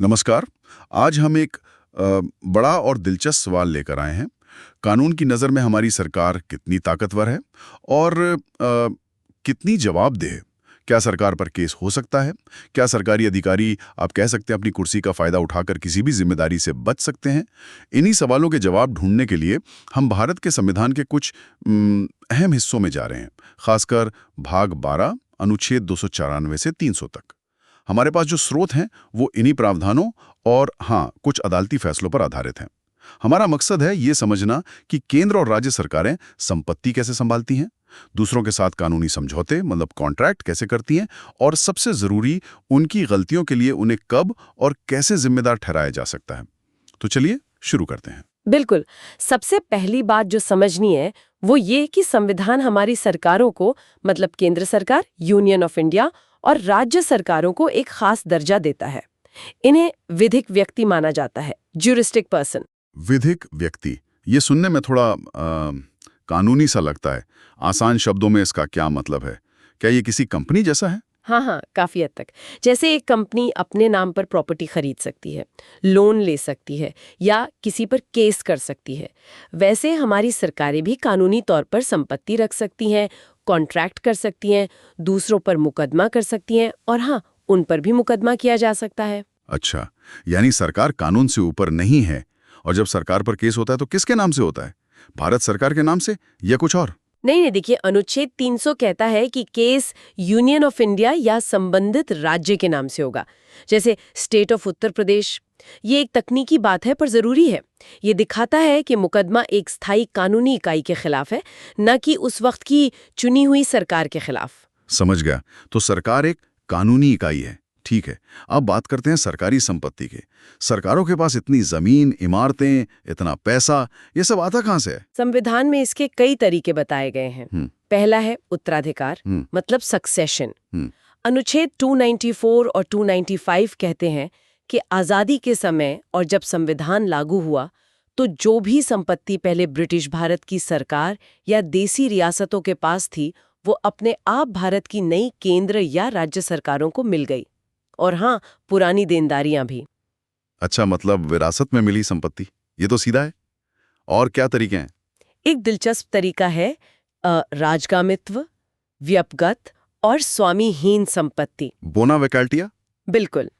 नमस्कार। आज हम एक बड़ा और दिलचस्प सवाल लेकर आए हैं। कानून की नज़र में हमारी सरकार कितनी ताकतवर है और कितनी जवाबदेह है? क्या सरकार पर केस हो सकता है? क्या सरकारी अधिकारी, आप कह सकते हैं, अपनी कुर्सी का फ़ायदा उठाकर किसी भी जिम्मेदारी से बच सकते हैं? इन्हीं सवालों के जवाब ढूंढने के लिए हम भारत के संविधान के कुछ अहम हिस्सों में जा रहे हैं, खासकर भाग 12, अनुच्छेद 294 से 300 तक। हमारे पास जो स्रोत हैं वो इन्हीं प्रावधानों और हाँ, कुछ अदालती फैसलों पर आधारित हैं। हमारा मकसद है ये समझना कि केंद्र और राज्य सरकारें संपत्ति कैसे संभालती हैं, दूसरों के साथ कानूनी समझौते मतलब कॉन्ट्रैक्ट कैसे करती हैं, और सबसे जरूरी, उनकी गलतियों के लिए उन्हें कब और कैसे जिम्मेदार ठहराया जा सकता है। तो चलिए शुरू करते हैं। बिल्कुल। सबसे पहली बात जो समझनी है वो ये कि संविधान हमारी सरकारों को, मतलब केंद्र सरकार, यूनियन ऑफ इंडिया, और राज्य सरकारों को एक खास दर्जा देता है। इन्हें विधिक व्यक्ति माना जाता है, ज्यूरिस्टिक पर्सन। विधिक व्यक्ति, ये सुनने में थोड़ा कानूनी सा लगता है। आसान शब्दों में इसका क्या मतलब है? क्या ये किसी कंपनी जैसा है? हाँ, काफी हद तक। जैसे एक कंपनी अपने नाम पर प्रॉपर्टी खरीद सकती है, लोन ले सकती है या किसी पर केस कर सकती है, वैसे हमारी सरकारें भी कानूनी तौर पर संपत्ति रख सकती हैं, कॉन्ट्रैक्ट कर सकती हैं, दूसरों पर मुकदमा कर सकती हैं, और हाँ, उन पर भी मुकदमा किया जा सकता है। अच्छा, यानी सरकार कानून से ऊपर नहीं है। और जब सरकार पर केस होता है तो किसके नाम से होता है? भारत सरकार के नाम से या कुछ और? नहीं, देखिए, अनुच्छेद 300 कहता है कि केस यूनियन ऑफ इंडिया या संबंधित राज्य के नाम से होगा, जैसे स्टेट ऑफ उत्तर प्रदेश। ये एक तकनीकी बात है पर जरूरी है। ये दिखाता है कि मुकदमा एक स्थायी कानूनी इकाई के खिलाफ है, न कि उस वक्त की चुनी हुई सरकार के खिलाफ। समझ गया। तो सरकार एक कानूनी इकाई है। ठीक है। अब बात करते हैं सरकारी संपत्ति के। सरकारों के पास इतनी जमीन, इमारतें, इतना पैसा, ये सब आता कहाँ से है? संविधान में इसके कई तरीके बताए गए हैं। पहला है उत्तराधिकार, मतलब सक्सेशन। अनुच्छेद 294 और 295 कहते हैं कि आजादी के समय और जब संविधान लागू हुआ तो जो भी संपत्ति पहले ब्रिटिश भारत की सरकार या देसी रियासतों के पास थी, वो अपने आप भारत की नई केंद्र या राज्य सरकारों को मिल गई। और हाँ, पुरानी देनदारियां भी। अच्छा, मतलब विरासत में मिली संपत्ति। ये तो सीधा है। और क्या तरीके हैं? एक दिलचस्प तरीका है राजगामित्व, व्यपगत और स्वामीहीन संपत्ति। बोना वैकल्टिया? बिल्कुल।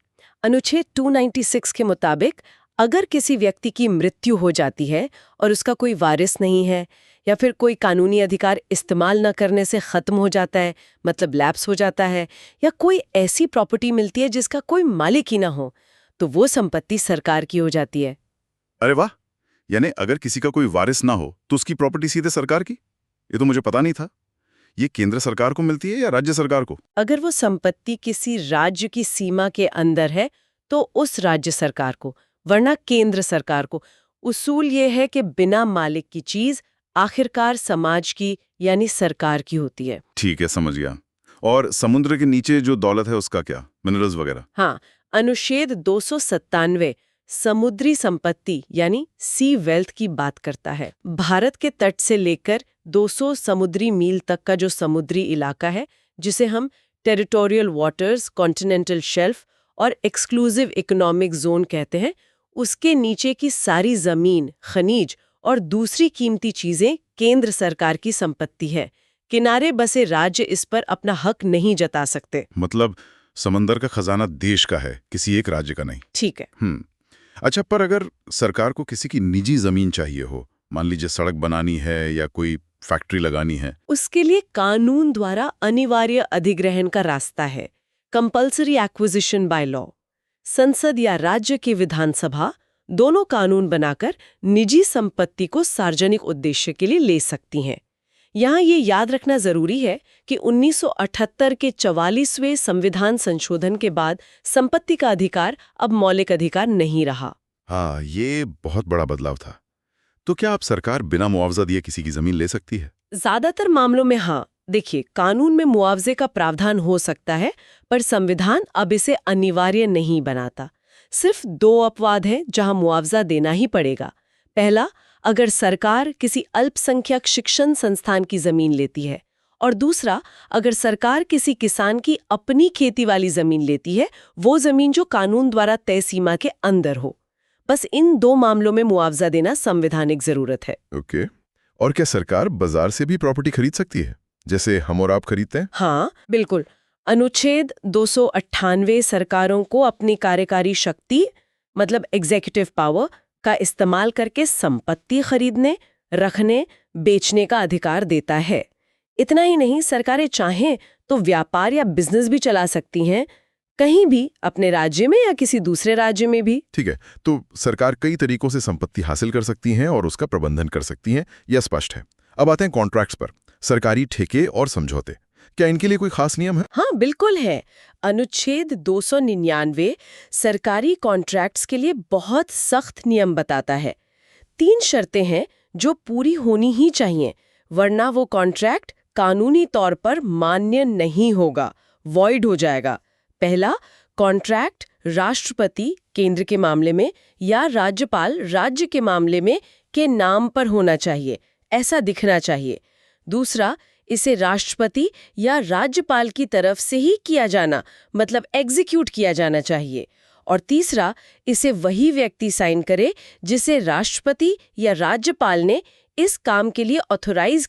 अनुच्छेद 296 के मुताबिक अगर किसी व्यक्ति की मृत्यु हो जाती है और उसका कोई वारिस नहीं है, या फिर कोई कानूनी अधिकार इस्तेमाल न करने से खत्म हो जाता है, मतलब लैप्स हो जाता है, या कोई ऐसी प्रॉपर्टी मिलती है जिसका कोई मालिक ही ना हो, तो वो संपत्ति सरकार की हो जाती है। अरे वाह! यानी अगर किसी का कोई वारिस ना हो तो उसकी प्रॉपर्टी सीधे सरकार की? ये तो मुझे पता नहीं था। ये केंद्र सरकार को मिलती है या राज्य सरकार को? अगर वो संपत्ति किसी राज्य की सीमा के अंदर है तो उस राज्य सरकार को, वरना केंद्र सरकार को। उसूल ये है कि बिना मालिक की चीज आखिरकार समाज की यानी सरकार की होती है। ठीक है, समझ गया। और समुद्र के नीचे जो दौलत है उसका क्या? मिनरल्स वगैरह? हाँ, अनुच्छेद 297 समुद्री संपत्ति यानी सी वेल्थ की बात करता है। भारत के तट से लेकर 200 समुद्री मील तक का जो समुद्री इलाका है, जिसे हम टेरिटोरियल वाटर्स, कॉन्टिनेंटल शेल्फ और एक्सक्लूसिव इकोनॉमिक जोन कहते हैं, उसके नीचे की सारी जमीन, खनिज और दूसरी कीमती चीजें केंद्र सरकार की संपत्ति है। किनारे बसे राज्य इस पर अपना हक नहीं जता सकते। मतलब समंदर का खजाना देश का है, किसी एक राज्य का नहीं। ठीक है। अच्छा, पर अगर सरकार को किसी की निजी जमीन चाहिए हो, मान लीजिए सड़क बनानी है या कोई फैक्ट्री लगानी है, उसके लिए कानून द्वारा अनिवार्य अधिग्रहण का रास्ता है, कंपल्सरी एक्विजिशन बाय लॉ। संसद या राज्य की विधानसभा दोनों कानून बनाकर निजी संपत्ति को सार्वजनिक उद्देश्य के लिए ले सकती हैं। यहाँ ये याद रखना जरूरी है कि 1978 के 44वें संविधान संशोधन के बाद संपत्ति का अधिकार अब मौलिक अधिकार नहीं रहा। हाँ, ये बहुत बड़ा बदलाव था। तो क्या अब सरकार बिना मुआवजा दिए किसी की जमीन ले सकती है? ज्यादातर मामलों में हाँ। देखिए, कानून में मुआवजे का प्रावधान हो सकता है, पर संविधान अब इसे अनिवार्य नहीं बनाता। सिर्फ 2 अपवाद हैं जहां मुआवजा देना ही पड़ेगा। पहला, अगर सरकार किसी अल्पसंख्यक शिक्षण संस्थान की जमीन लेती है, और दूसरा, अगर सरकार किसी किसान की अपनी खेती वाली जमीन लेती है, वो जमीन जो कानून द्वारा तय सीमा के अंदर हो। बस इन 2 मामलों में मुआवजा देना संवैधानिक जरूरत है। ओके। और क्या सरकार बाजार से भी प्रॉपर्टी खरीद सकती है, जैसे हम और आप खरीदते हैं? हाँ, बिल्कुल। अनुच्छेद 298 सरकारों को अपनी कार्यकारी शक्ति, मतलब एग्जीक्यूटिव पावर, का इस्तेमाल करके संपत्ति खरीदने, रखने, बेचने का अधिकार देता है। इतना ही नहीं, सरकारें चाहें तो व्यापार या बिजनेस भी चला सकती हैं, कहीं भी, अपने राज्य में या किसी दूसरे राज्य में भी। ठीक है, तो सरकार कई तरीकों से संपत्ति हासिल कर सकती हैं और उसका प्रबंधन कर सकती हैं, यह स्पष्ट है। अब आते हैं कॉन्ट्रैक्ट्स पर। सरकारी ठेके और समझौते, क्या इनके लिए कोई खास नियम है? हाँ, बिल्कुल है। अनुच्छेद 299 सरकारी कॉन्ट्रैक्ट्स के लिए बहुत सख्त नियम बताता है। 3 शर्तें हैं जो पूरी होनी ही चाहिए, वरना वो कॉन्ट्रैक्ट कानूनी तौर पर मान्य नहीं होगा, वॉइड हो जाएगा। पहला, कॉन्ट्रैक्ट राष्ट्रपति केंद्र के मामले में या राज्यपाल राज्य के मामले में के नाम पर होना चाहिए, ऐसा दिखना चाहिए। दूसरा, इसे राष्ट्रपति या राज्यपाल की तरफ से ही किया जाना, मतलब एग्जीक्यूट किया जाना चाहिए। और तीसरा, इसे वही व्यक्ति साइन करे जिसे राष्ट्रपति या राज्यपाल ने इस काम के लिए ऑथराइज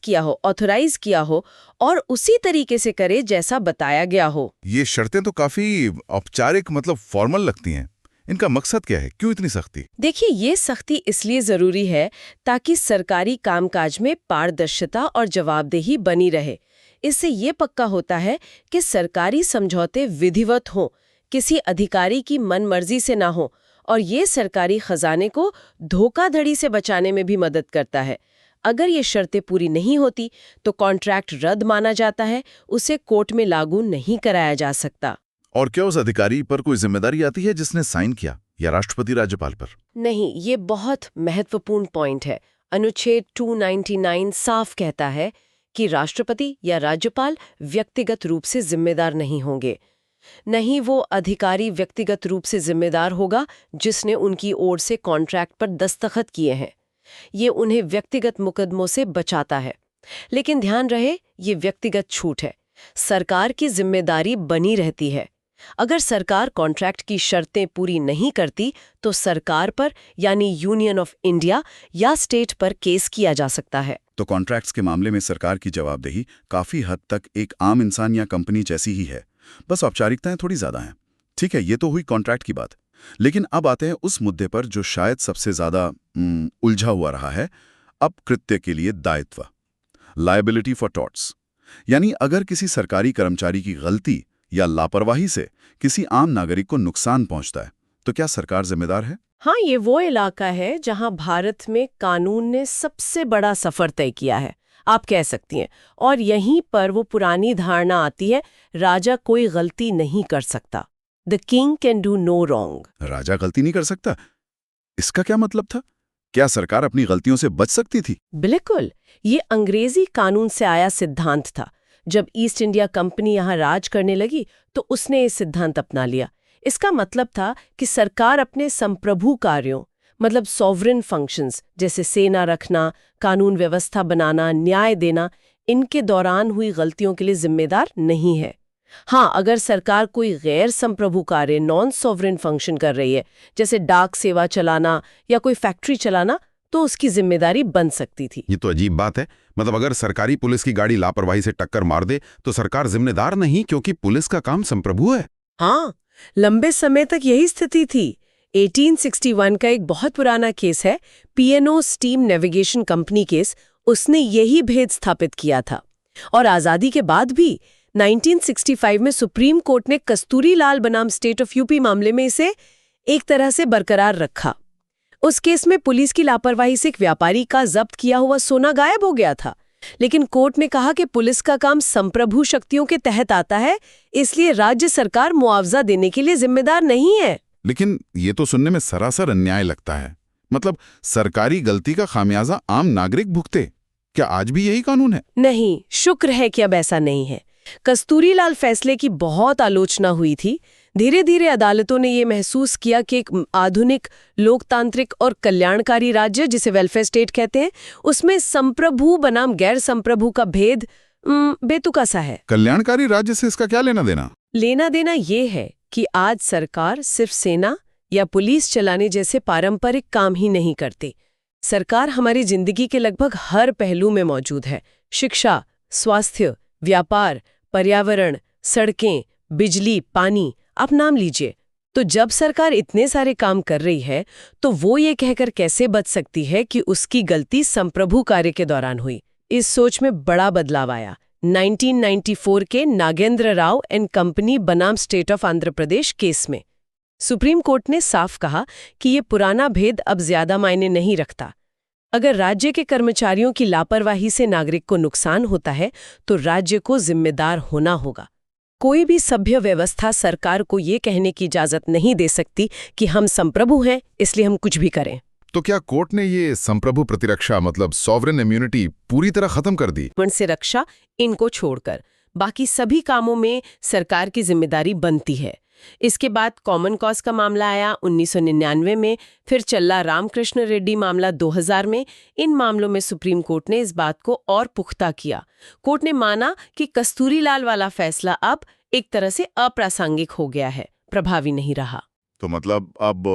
किया हो और उसी तरीके से करे जैसा बताया गया हो। ये शर्तें तो काफी औपचारिक, मतलब फॉर्मल लगती हैं। इनका मकसद क्या है? क्यों इतनी सख्ती? देखिए, ये सख्ती इसलिए जरूरी है ताकि सरकारी कामकाज में पारदर्शिता और जवाबदेही बनी रहे। इससे ये पक्का होता है कि सरकारी समझौते विधिवत हों, किसी अधिकारी की मनमर्जी से ना हो, और ये सरकारी खजाने को धोखाधड़ी से बचाने में भी मदद करता है। अगर ये शर्तें पूरी नहीं होती तो कॉन्ट्रैक्ट रद्द माना जाता है, उसे कोर्ट में लागू नहीं कराया जा सकता। और क्या उस अधिकारी पर कोई जिम्मेदारी आती है जिसने साइन किया, या राष्ट्रपति राज्यपाल पर? नहीं, ये बहुत महत्वपूर्ण पॉइंट है। अनुच्छेद 299 साफ कहता है कि राष्ट्रपति या राज्यपाल व्यक्तिगत रूप से जिम्मेदार नहीं होंगे। नहीं, वो अधिकारी व्यक्तिगत रूप से जिम्मेदार होगा जिसने उनकी ओर से कॉन्ट्रैक्ट पर दस्तखत किए हैं। ये उन्हें व्यक्तिगत मुकदमों से बचाता है। लेकिन ध्यान रहे, ये व्यक्तिगत छूट है, सरकार की जिम्मेदारी बनी रहती है। अगर सरकार कॉन्ट्रैक्ट की शर्तें पूरी नहीं करती तो सरकार पर, यानी यूनियन ऑफ इंडिया या स्टेट पर केस किया जा सकता है। तो कॉन्ट्रैक्ट्स के मामले में सरकार की जवाबदेही काफी हद तक एक आम इंसान या कंपनी जैसी ही है, बस औपचारिकताएं थोड़ी ज्यादा हैं। ठीक है, ये तो हुई कॉन्ट्रैक्ट की बात। लेकिन अब आते हैं उस मुद्दे पर जो शायद सबसे ज्यादा उलझा हुआ रहा है, अपकृत्य के लिए दायित्व, लायबिलिटी फॉर टॉर्ट्स। यानी अगर किसी सरकारी कर्मचारी की गलती या लापरवाही से किसी आम नागरिक को नुकसान पहुंचता है, तो क्या सरकार जिम्मेदार है? हाँ, ये वो इलाका है जहां भारत में कानून ने सबसे बड़ा सफर तय किया है, आप कह सकती हैं। और यहीं पर वो पुरानी धारणा आती है, राजा कोई गलती नहीं कर सकता। The king can do no wrong. राजा गलती नहीं कर सकता, इसका क्या मतलब था? क्या सरकार अपनी गलतियों से बच सकती थी? बिल्कुल, ये अंग्रेजी कानून से आया सिद्धांत था। जब ईस्ट इंडिया कंपनी यहाँ राज करने लगी तो उसने ये सिद्धांत अपना लिया। इसका मतलब था कि सरकार अपने संप्रभु कार्यों, मतलब सॉवरेन फंक्शंस जैसे सेना रखना, कानून व्यवस्था बनाना, न्याय देना, इनके दौरान हुई गलतियों के लिए जिम्मेदार नहीं है। हाँ, अगर सरकार कोई गैर संप्रभु कार्य, नॉन सॉवरेन फंक्शन कर रही है, जैसे डाक सेवा चलाना या कोई फैक्ट्री चलाना, तो उसकी जिम्मेदारी बन सकती थी। ये तो अजीब बात है। मतलब अगर सरकारी पुलिस की गाड़ी लापरवाही से टक्कर मार दे तो सरकार जिम्मेदार नहीं, क्योंकि पुलिस का काम संप्रभु है। हाँ, लंबे समय तक यही स्थिति थी। 1861 का एक बहुत पुराना केस है, P&O steam navigation company case. उसने यही भेद स्थापित किया था। और आजादी के बाद भी 1965 में सुप्रीम कोर्ट ने कस्तूरी लाल बनाम स्टेट ऑफ यूपी मामले में इसे एक तरह से बरकरार रखा। उस केस में पुलिस की लापरवाही से एक व्यापारी का जब्त किया हुआ सोना गायब हो गया था, लेकिन कोर्ट ने कहा कि पुलिस का काम संप्रभु शक्तियों के तहत आता है, इसलिए राज्य सरकार मुआवजा देने के लिए जिम्मेदार नहीं है। लेकिन ये तो सुनने में सरासर अन्याय लगता है। मतलब सरकारी गलती का खामियाजा आम नागरिक भुगते। क्या आज भी यही कानून है? नहीं, शुक्र है कि अब ऐसा नहीं है। कस्तूरी लाल फैसले की बहुत आलोचना हुई थी। धीरे धीरे अदालतों ने ये महसूस किया कि एक आधुनिक लोकतांत्रिक और कल्याणकारी राज्य, जिसे वेलफेयर स्टेट कहते हैं, उसमें संप्रभु बनाम गैर संप्रभु का भेद बेतुका सा है। कल्याणकारी राज्य से इसका क्या लेना देना? लेना देना ये है कि आज सरकार सिर्फ सेना या पुलिस चलाने जैसे पारंपरिक काम ही नहीं करती। सरकार हमारी जिंदगी के लगभग हर पहलू में मौजूद है। शिक्षा, स्वास्थ्य, व्यापार, पर्यावरण, सड़कें, बिजली, पानी, आप नाम लीजिए। तो जब सरकार इतने सारे काम कर रही है तो वो ये कहकर कैसे बच सकती है कि उसकी गलती संप्रभु कार्य के दौरान हुई? इस सोच में बड़ा बदलाव आया 1994 के नागेंद्र राव एंड कंपनी बनाम state of Andhra Pradesh case में। सुप्रीम कोर्ट ने साफ कहा कि ये पुराना भेद अब ज्यादा मायने नहीं रखता। अगर राज्य के कर्मचारियों की लापरवाही से नागरिक को नुकसान होता है तो राज्य को जिम्मेदार होना होगा। कोई भी सभ्य व्यवस्था सरकार को ये कहने की इजाजत नहीं दे सकती कि हम संप्रभु हैं इसलिए हम कुछ भी करें। तो क्या कोर्ट ने ये संप्रभु प्रतिरक्षा मतलब सॉवरेन इम्यूनिटी पूरी तरह खत्म कर दी? वन से रक्षा इनको छोड़कर बाकी सभी कामों में सरकार की जिम्मेदारी बनती है। इसके बाद कॉमन कॉज का मामला आया 1999 में, फिर चल्ला रामकृष्ण रेड्डी मामला 2000 में। इन मामलों में सुप्रीम कोर्ट ने इस बात को और पुख्ता किया। कोर्ट ने माना कि कस्तूरीलाल वाला फैसला अब एक तरह से अप्रासंगिक हो गया है, प्रभावी नहीं रहा। तो मतलब अब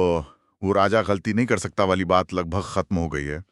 वो राजा गलती नहीं कर सकता वाली बात लगभग खत्म हो गई है।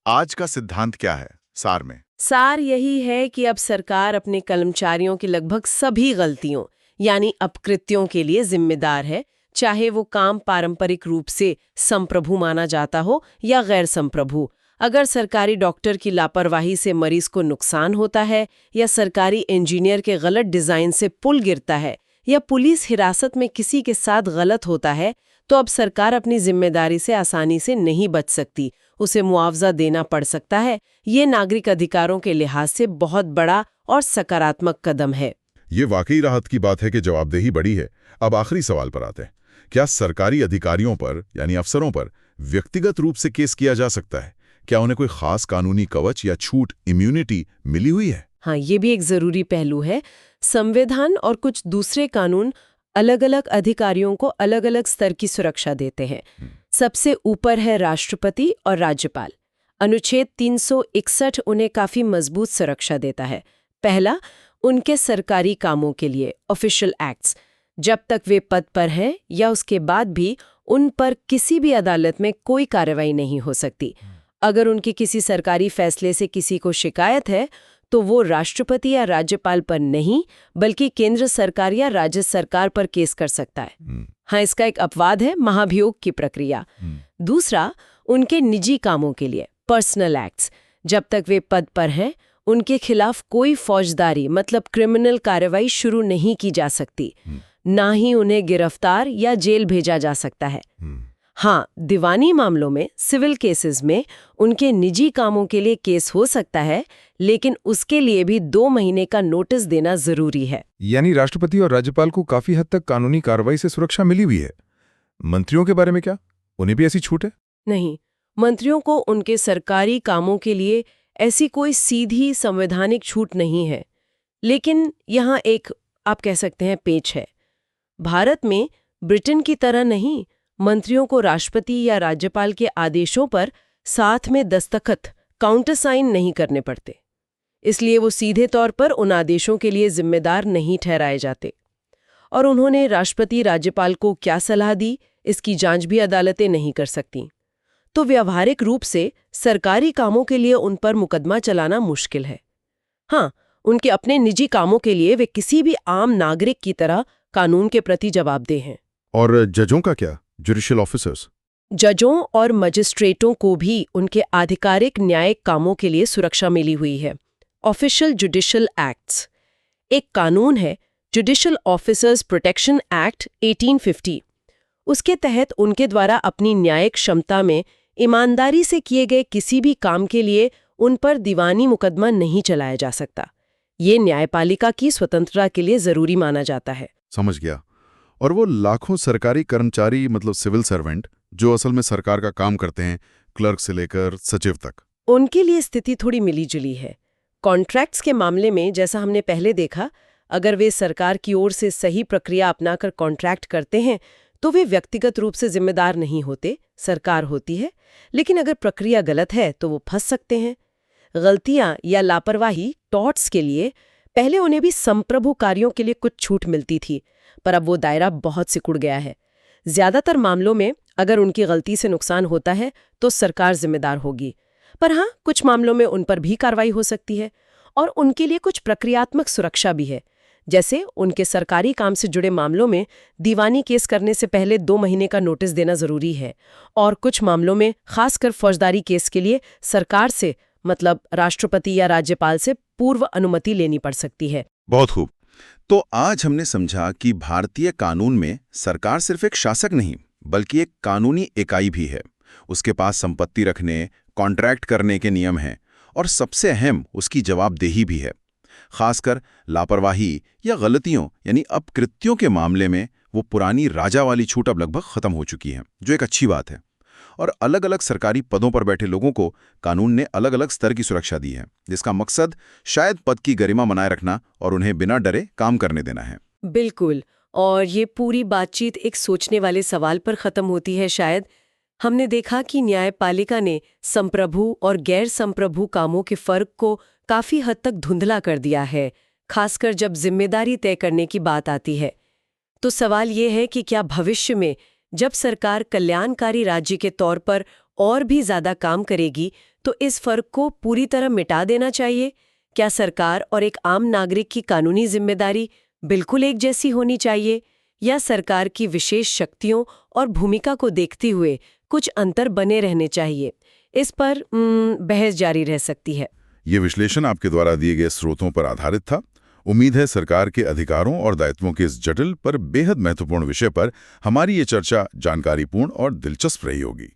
आज का सिद्धांत क्या है सार में? सार यही है कि अब सरकार अपने कर्मचारियों की लगभग सभी गलतियों यानी अपकृत्यों के लिए जिम्मेदार है, चाहे वो काम पारंपरिक रूप से संप्रभु माना जाता हो या गैर संप्रभु। अगर सरकारी डॉक्टर की लापरवाही से मरीज को नुकसान होता है, या सरकारी इंजीनियर के गलत डिजाइन से पुल गिरता है, या पुलिस हिरासत में किसी के साथ गलत होता है, तो अब सरकार अपनी जिम्मेदारी से आसानी से नहीं बच सकती। उसे मुआवजा देना पड़ सकता है। ये नागरिक अधिकारों के लिहाज से बहुत बड़ा और सकारात्मक कदम है। ये वाकई राहत की बात है कि जवाबदेही बढ़ी है। अब आखिरी सवाल पर आते हैं। क्या सरकारी अधिकारियों पर यानी अफसरों पर व्यक्तिगत रूप से केस किया जा सकता है? क्या उन्हें कोई खास कानूनी कवच या छूट इम्यूनिटी मिली हुई है? हाँ, ये भी एक जरूरी पहलू है। संविधान और कुछ दूसरे कानून अलग अलग अधिकारियों को अलग अलग स्तर की सुरक्षा देते हैं। सबसे ऊपर है राष्ट्रपति और राज्यपाल। अनुच्छेद 361 उन्हें काफी मजबूत सुरक्षा देता है। पहला, उनके सरकारी कामों के लिए ऑफिशियल एक्ट्स। जब तक वे पद पर हैं या उसके बाद भी उन पर किसी भी अदालत में कोई कार्रवाई नहीं हो सकती। अगर उनके किसी सरकारी फैसले से किसी को शिकायत है तो वो राष्ट्रपति या राज्यपाल पर नहीं बल्कि केंद्र सरकार या राज्य सरकार पर केस कर सकता है। हाँ, इसका एक अपवाद है महाभियोग की प्रक्रिया। दूसरा, उनके निजी कामों के लिए पर्सनल एक्ट्स। जब तक वे पद पर हैं उनके खिलाफ कोई फौजदारी मतलब क्रिमिनल कार्रवाई शुरू नहीं की जा सकती, ना ही उन्हें गिरफ्तार या जेल भेजा जा सकता है। हाँ, दीवानी मामलों में सिविल केसेस में उनके निजी कामों के लिए केस हो सकता है, लेकिन उसके लिए भी 2 महीने का नोटिस देना जरूरी है। यानी राष्ट्रपति और राज्यपाल को काफी हद तक कानूनी कार्रवाई से सुरक्षा मिली हुई है। मंत्रियों के बारे में क्या? उन्हें भी ऐसी छूट है? नहीं, मंत्रियों को उनके सरकारी कामों के लिए ऐसी कोई सीधी संवैधानिक छूट नहीं है। लेकिन यहाँ एक आप कह सकते हैं पेच है। भारत में ब्रिटेन की तरह नहीं, मंत्रियों को राष्ट्रपति या राज्यपाल के आदेशों पर साथ में दस्तखत काउंटरसाइन नहीं करने पड़ते, इसलिए वो सीधे तौर पर उन आदेशों के लिए जिम्मेदार नहीं ठहराए जाते। और उन्होंने राष्ट्रपति राज्यपाल को क्या सलाह दी, इसकी जांच भी अदालतें नहीं कर सकती। तो व्यावहारिक रूप से सरकारी कामों के लिए उन पर मुकदमा चलाना मुश्किल है। हाँ, उनके अपने निजी कामों के लिए वे किसी भी आम नागरिक की तरह कानून के प्रति जवाबदेह हैं। और जजों का क्या? Judicial officers? जजों और मजिस्ट्रेटों को भी उनके आधिकारिक न्यायिक कामों के लिए सुरक्षा मिली हुई है। ऑफिशियल जुडिशियल एक्ट्स एक कानून है, जुडिशियल ऑफिसर्स प्रोटेक्शन एक्ट 1850। उसके तहत उनके द्वारा अपनी न्यायिक क्षमता में ईमानदारी से किए गए किसी भी काम के लिए उन पर दीवानी मुकदमा नहीं चलाया जा सकता। ये न्यायपालिका की स्वतंत्रता के लिए जरूरी माना जाता है। समझ गया। और वो लाखों सरकारी कर्मचारी मतलब सिविल सर्वेंट जो असल में सरकार का काम करते हैं, क्लर्क से लेकर सचिव तक, उनके लिए स्थिति थोड़ी मिलीजुली है। कॉन्ट्रैक्ट्स के मामले में जैसा हमने पहले देखा, अगर वे सरकार की ओर से सही प्रक्रिया अपनाकर कॉन्ट्रैक्ट करते हैं तो वे व्यक्तिगत रूप से जिम्मेदार नहीं होते, सरकार होती है। लेकिन अगर प्रक्रिया गलत है तो वो फंस सकते हैं। गलतियां या लापरवाही टॉर्ट्स के लिए पहले उन्हें भी संप्रभु कार्यों के लिए कुछ छूट मिलती थी, पर अब वो दायरा बहुत सिकुड़ गया है। ज्यादातर मामलों में अगर उनकी गलती से नुकसान होता है तो सरकार जिम्मेदार होगी, पर हाँ, कुछ मामलों में उन पर भी कार्रवाई हो सकती है और उनके लिए कुछ प्रक्रियात्मक सुरक्षा भी है। जैसे उनके सरकारी काम से जुड़े मामलों में दीवानी केस करने से पहले 2 महीने का नोटिस देना जरूरी है, और कुछ मामलों में खासकर फौजदारी केस के लिए सरकार से, मतलब राष्ट्रपति या राज्यपाल से पूर्व अनुमति लेनी पड़ सकती है। बहुत खूब। तो आज हमने समझा कि भारतीय कानून में सरकार सिर्फ एक शासक नहीं, बल्कि एक कानूनी इकाई भी है। उसके पास संपत्ति रखने, कॉन्ट्रैक्ट करने के नियम हैं, और सबसे अहम उसकी जवाबदेही भी है। खासकर लापरवाही या गलतियों यानी अपकृत्यों के मामले में वो पुरानी राजा वाली छूट अब लगभग खत्म हो चुकी है, जो एक अच्छी बात है। और अलग अलग सरकारी पदों पर बैठे लोगों को कानून ने अलग अलग स्तर की सुरक्षा दी है, जिसका मकसद शायद पद की गरिमा बनाए रखना और उन्हें बिना डरे काम करने देना है। बिल्कुल, और ये पूरी बातचीत एक सोचने वाले सवाल पर खत्म होती है शायद। हमने देखा कि न्यायपालिका ने संप्रभु और गैर संप्रभु कामों के फर्क को काफी हद तक धुंधला कर दिया है, खासकर जब जिम्मेदारी तय करने की बात आती है। तो सवाल ये है कि क्या भविष्य में जब सरकार कल्याणकारी राज्य के तौर पर और भी ज्यादा काम करेगी तो इस फर्क को पूरी तरह मिटा देना चाहिए? क्या सरकार और एक आम नागरिक की कानूनी जिम्मेदारी बिल्कुल एक जैसी होनी चाहिए, या सरकार की विशेष शक्तियों और भूमिका को देखते हुए कुछ अंतर बने रहने चाहिए? इस पर बहस जारी रह सकती है। ये विश्लेषण आपके द्वारा दिए गए स्रोतों पर आधारित था। उम्मीद है सरकार के अधिकारों और दायित्वों के इस जटिल पर बेहद महत्वपूर्ण विषय पर हमारी ये चर्चा जानकारीपूर्ण और दिलचस्प रही होगी।